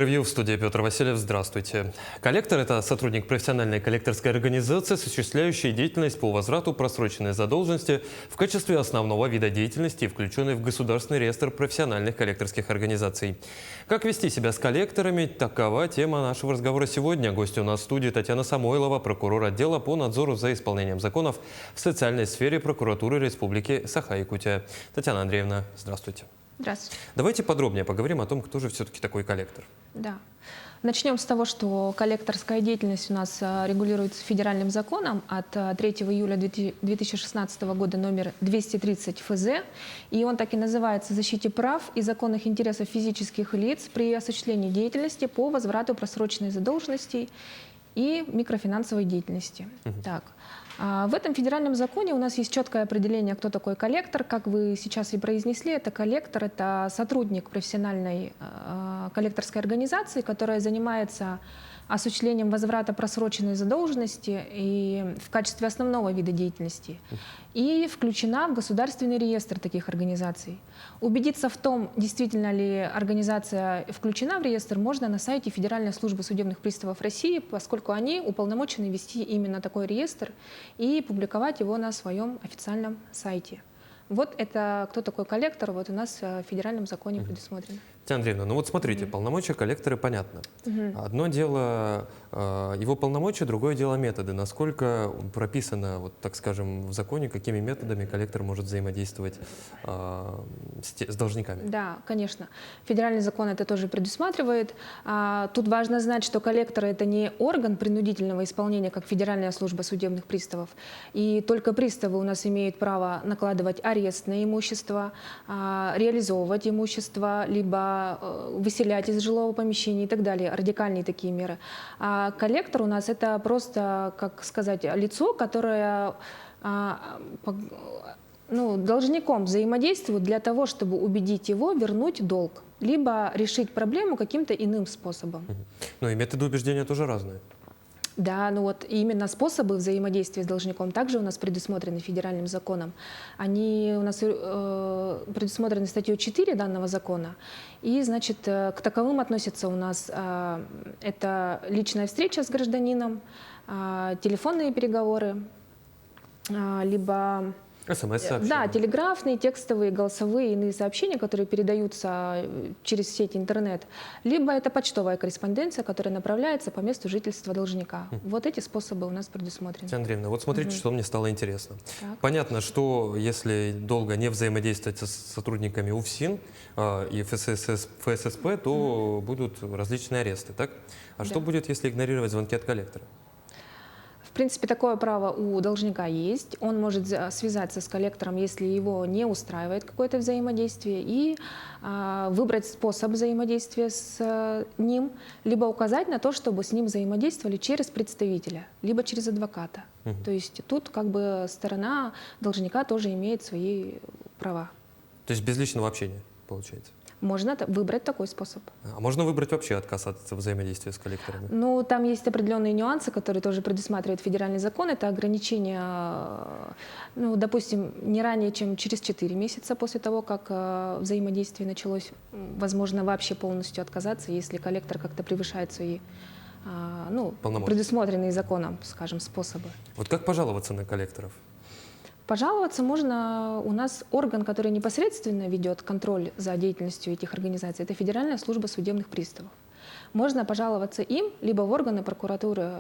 Интервью в студии Петр Васильев. Здравствуйте. Коллектор – это сотрудник профессиональной коллекторской организации, осуществляющий деятельность по возврату просроченной задолженности в качестве основного вида деятельности, включенной в Государственный реестр профессиональных коллекторских организаций. Как вести себя с коллекторами – такова тема нашего разговора сегодня. Гость у нас в студии Татьяна Самойлова, прокурор отдела по надзору за исполнением законов в социальной сфере прокуратуры Республики Саха-Якутия. Татьяна Андреевна, здравствуйте. Здравствуйте. Давайте подробнее поговорим о том, кто же все-таки такой коллектор. Да. Начнем с того, что коллекторская деятельность у нас регулируется федеральным законом от 3 июля 2016 года номер 230 ФЗ. И он так и называется «Защите прав и законных интересов физических лиц при осуществлении деятельности по возврату просроченной задолженности и микрофинансовой деятельности». Так. В этом федеральном законе у нас есть четкое определение, кто такой коллектор. Как вы сейчас и произнесли, это коллектор, это сотрудник профессиональной коллекторской организации, которая занимается осуществлением возврата просроченной задолженности и в качестве основного вида деятельности и включена в государственный реестр таких организаций. Убедиться в том, действительно ли организация включена в реестр, можно на сайте Федеральной службы судебных приставов России, поскольку они уполномочены вести именно такой реестр и публиковать его на своем официальном сайте. Вот это кто такой коллектор, вот у нас в федеральном законе предусмотрено. Татьяна Андреевна, ну вот смотрите, полномочия коллектора понятно. Одно дело его полномочия, другое дело методы. Насколько прописано, вот, так скажем, в законе, какими методами коллектор может взаимодействовать с должниками? Да, конечно. Федеральный закон это тоже предусматривает. Тут важно знать, что коллектор это не орган принудительного исполнения, как Федеральная служба судебных приставов. И только приставы у нас имеют право накладывать арест на имущество, реализовывать имущество, либо выселять из жилого помещения и так далее, радикальные такие меры. А коллектор у нас это просто, как сказать, лицо, которое должником взаимодействует для того, чтобы убедить его вернуть долг, либо решить проблему каким-то иным способом. Ну и методы убеждения тоже разные. Да, ну вот именно способы взаимодействия с должником также у нас предусмотрены федеральным законом. Они у нас предусмотрены статьей 4 данного закона. И, значит, к таковым относятся у нас это личная встреча с гражданином, телефонные переговоры, либо... СМС-сообщения. Да, телеграфные, текстовые, голосовые, иные сообщения, которые передаются через сеть интернет. Либо это почтовая корреспонденция, которая направляется по месту жительства должника. Вот эти способы у нас предусмотрены. Татьяна Андреевна, вот смотрите, что мне стало интересно. Так. Понятно, что если долго не взаимодействовать с сотрудниками УФСИН и ФССП, то будут различные аресты, так? А что будет, если игнорировать звонки от коллектора? В принципе, такое право у должника есть. Он может связаться с коллектором, если его не устраивает какое-то взаимодействие, и выбрать способ взаимодействия с ним, либо указать на то, чтобы с ним взаимодействовали через представителя, либо через адвоката. То есть тут как бы сторона должника тоже имеет свои права. То есть без личного общения, получается? Можно выбрать такой способ. А можно выбрать вообще отказ от взаимодействия с коллекторами? Ну, там есть определенные нюансы, которые тоже предусматривает федеральный закон. Это ограничение, ну, допустим, не ранее, чем через 4 месяца после того, как взаимодействие началось. Возможно, вообще полностью отказаться, если коллектор как-то превышает свои предусмотренные законом, скажем, способы. Вот как пожаловаться на коллекторов? Пожаловаться можно, у нас орган, который непосредственно ведет контроль за деятельностью этих организаций, это Федеральная служба судебных приставов. Можно пожаловаться им, либо в органы прокуратуры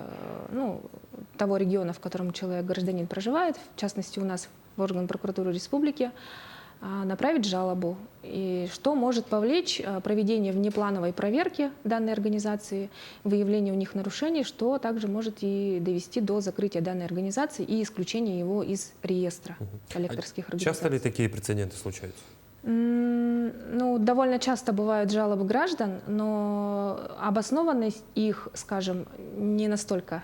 того региона, в котором гражданин проживает, в частности у нас в орган прокуратуры республики, направить жалобу, и что может повлечь проведение внеплановой проверки данной организации, выявление у них нарушений, что также может и довести до закрытия данной организации и исключения его из реестра коллекторских организаций. Часто ли такие прецеденты случаются? Ну, довольно часто бывают жалобы граждан, но обоснованность их, скажем, не настолько.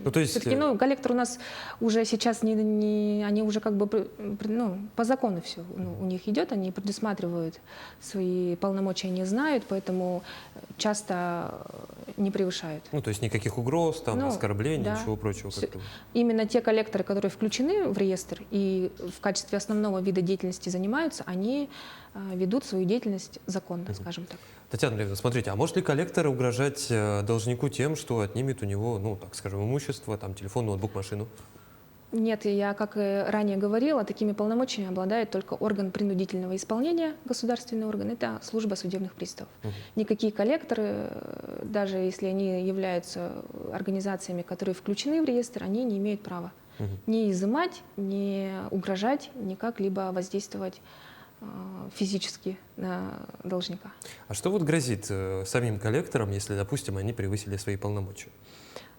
Ну, то есть... Все-таки, коллектор у нас уже сейчас, они уже как бы, по закону все у них идет, они предусматривают свои полномочия, не знают, поэтому часто не превышают. Ну, то есть никаких угроз, там, Ну, оскорблений, да. ничего прочего. С- как-то. Именно те коллекторы, которые включены в реестр и в качестве основного вида деятельности занимаются, они ведут свою деятельность законно, скажем так. Татьяна Андреевна, смотрите, а может ли коллектор угрожать должнику тем, что отнимет у него, ну, так скажем, имущество, там, телефон, ноутбук, машину? Нет, я, как и ранее говорила, такими полномочиями обладает только орган принудительного исполнения, государственный орган, это служба судебных приставов. Никакие коллекторы, даже если они являются организациями, которые включены в реестр, они не имеют права ни изымать, ни угрожать, ни как-либо воздействовать физически на должника. А что вот грозит самим коллекторам, если, допустим, они превысили свои полномочия?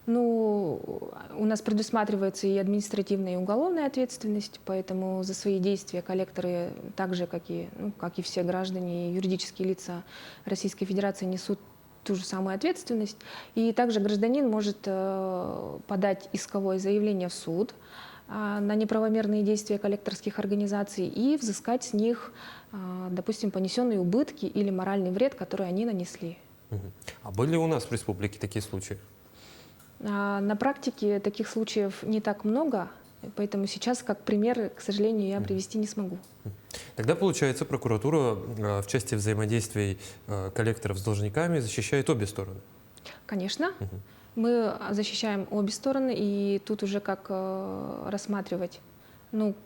Ну, у нас предусматривается и административная, и уголовная ответственность, поэтому за свои действия коллекторы, так же, как и, ну, как и все граждане и юридические лица Российской Федерации, несут ту же самую ответственность. И также гражданин может подать исковое заявление в суд на неправомерные действия коллекторских организаций и взыскать с них, допустим, понесенные убытки или моральный вред, который они нанесли. А были у нас в республике такие случаи? На практике таких случаев не так много, поэтому сейчас как пример, к сожалению, я привести не смогу. Тогда, получается, прокуратура в части взаимодействий коллекторов с должниками защищает обе стороны. Конечно, мы защищаем обе стороны, и тут уже как рассматривать, ну,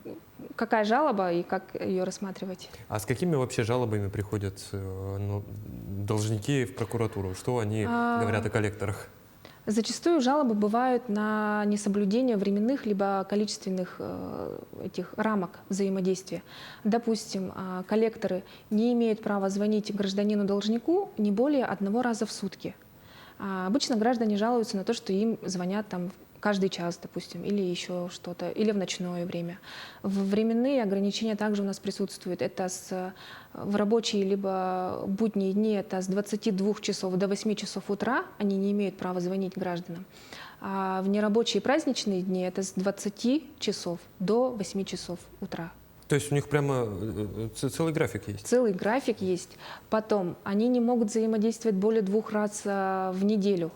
какая жалоба и как ее рассматривать. А с какими вообще жалобами приходят должники в прокуратуру? Что они говорят о коллекторах? Зачастую жалобы бывают на несоблюдение временных либо количественных этих рамок взаимодействия. Допустим, коллекторы не имеют права звонить гражданину-должнику не более 1 раза в сутки. Обычно граждане жалуются на то, что им звонят там каждый час, допустим, или еще что-то, или в ночное время. Временные ограничения также у нас присутствуют. Это в рабочие либо будние дни, это с 22 часов до 8 часов утра они не имеют права звонить гражданам. А в нерабочие праздничные дни это с 20 часов до 8 часов утра. То есть у них прямо целый график есть? Целый график есть. Потом они не могут взаимодействовать более 2 раз в неделю.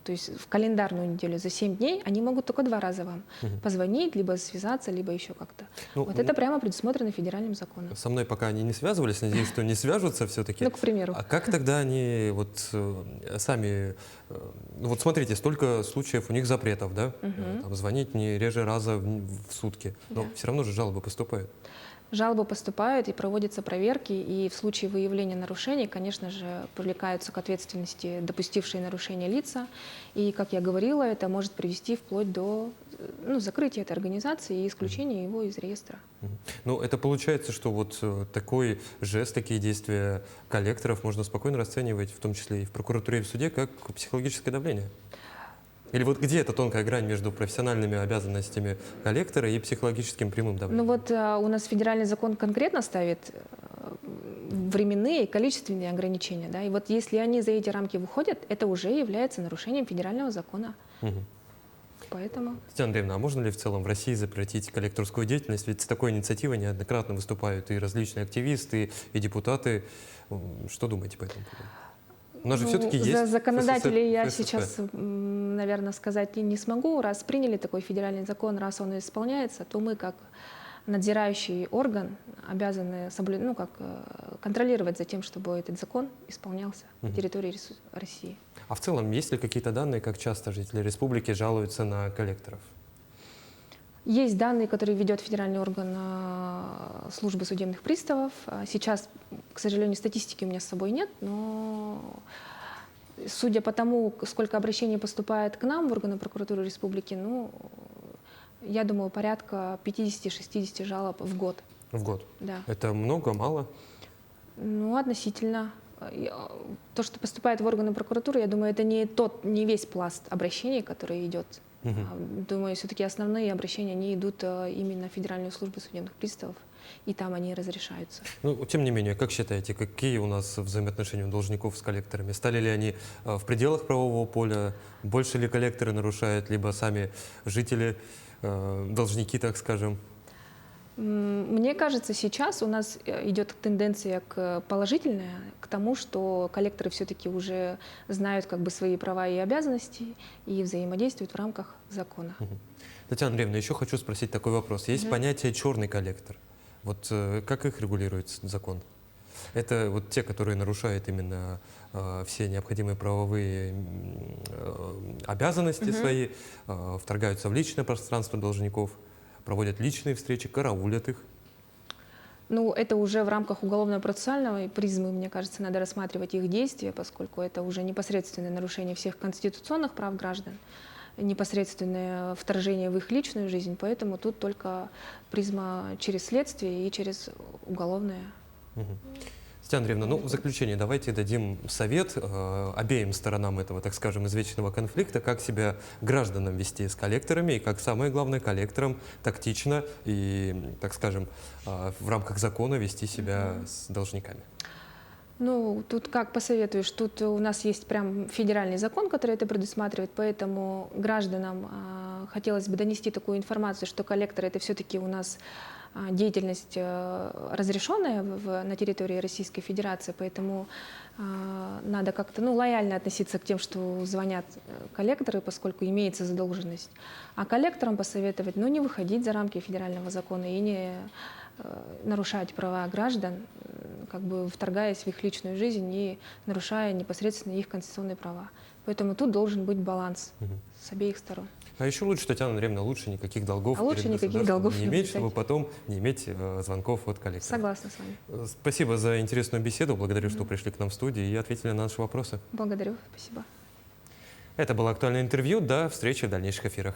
То есть в календарную неделю за 7 дней они могут только 2 раза вам позвонить, либо связаться, либо еще как-то. Ну, вот это прямо предусмотрено федеральным законом. Со мной пока они не связывались, надеюсь, что не свяжутся все-таки. Ну, к примеру. А как тогда они вот сами... Ну вот смотрите, столько случаев у них запретов, да? Там, звонить не реже раза в сутки. Но все равно же жалобы поступают. Жалобы поступают, и проводятся проверки, и в случае выявления нарушений, конечно же, привлекаются к ответственности допустившие нарушения лица. И, как я говорила, это может привести вплоть до закрытия этой организации и исключения его из реестра. Ну, это получается, что вот такой жест, такие действия коллекторов можно спокойно расценивать, в том числе и в прокуратуре, и в суде, как психологическое давление? Или вот где эта тонкая грань между профессиональными обязанностями коллектора и психологическим прямым давлением? Ну вот у нас федеральный закон конкретно ставит временные и количественные ограничения. Да? И вот если они за эти рамки выходят, это уже является нарушением федерального закона. Поэтому... Татьяна Андреевна, а можно ли в целом в России запретить коллекторскую деятельность? Ведь с такой инициативой неоднократно выступают и различные активисты, и депутаты. Что думаете по этому поводу? У нас же все-таки есть... За законодателей я ФСФ. сейчас, наверное, сказать не смогу. Раз приняли такой федеральный закон, раз он исполняется, то мы как надзирающий орган обязаны контролировать за тем, чтобы этот закон исполнялся на территории России. А в целом, есть ли какие-то данные, как часто жители республики жалуются на коллекторов? Есть данные, которые ведет федеральный орган службы судебных приставов. Сейчас, к сожалению, статистики у меня с собой нет, но судя по тому, сколько обращений поступает к нам в органы прокуратуры республики, я думаю, порядка 50-60 жалоб в год. В год? Да. Это много, мало? Ну, относительно. То, что поступает в органы прокуратуры, я думаю, это не весь пласт обращений, который идет. Думаю, все-таки основные обращения, они идут именно в Федеральную службу судебных приставов, и там они разрешаются. Ну, тем не менее, как считаете, какие у нас взаимоотношения у должников с коллекторами? Стали ли они в пределах правового поля? Больше ли коллекторы нарушают, либо сами жители, должники, так скажем? Мне кажется, сейчас у нас идет тенденция положительная к тому, что коллекторы все-таки уже знают как бы свои права и обязанности и взаимодействуют в рамках закона. Татьяна Андреевна, еще хочу спросить такой вопрос. Есть понятие «черный коллектор». Вот как их регулирует закон? Это вот те, которые нарушают именно все необходимые правовые обязанности свои, вторгаются в личное пространство должников, проводят личные встречи, караулят их. Ну, это уже в рамках уголовно-процессуальной призмы, мне кажется, надо рассматривать их действия, поскольку это уже непосредственное нарушение всех конституционных прав граждан, непосредственное вторжение в их личную жизнь, поэтому тут только призма через следствие и через уголовное. Татьяна Андреевна, ну, в заключение давайте дадим совет обеим сторонам этого, так скажем, извечного конфликта, как себя гражданам вести с коллекторами и как, самое главное, коллекторам тактично и, так скажем, в рамках закона вести себя с должниками. Ну, тут как посоветуешь, тут у нас есть прям федеральный закон, который это предусматривает, поэтому гражданам хотелось бы донести такую информацию, что коллектор это все-таки у нас деятельность разрешенная на территории Российской Федерации, поэтому надо как-то лояльно относиться к тем, что звонят коллекторы, поскольку имеется задолженность. А коллекторам посоветовать не выходить за рамки федерального закона и не нарушать права граждан, как бы вторгаясь в их личную жизнь и нарушая непосредственно их конституционные права. Поэтому тут должен быть баланс с обеих сторон. А еще лучше, Татьяна Андреевна, лучше никаких долгов лучше никаких долгов не иметь, чтобы потом не иметь звонков от коллекторов. Согласна с вами. Спасибо за интересную беседу. Благодарю, что пришли к нам в студию и ответили на наши вопросы. Благодарю. Спасибо. Это было актуальное интервью. До встречи в дальнейших эфирах.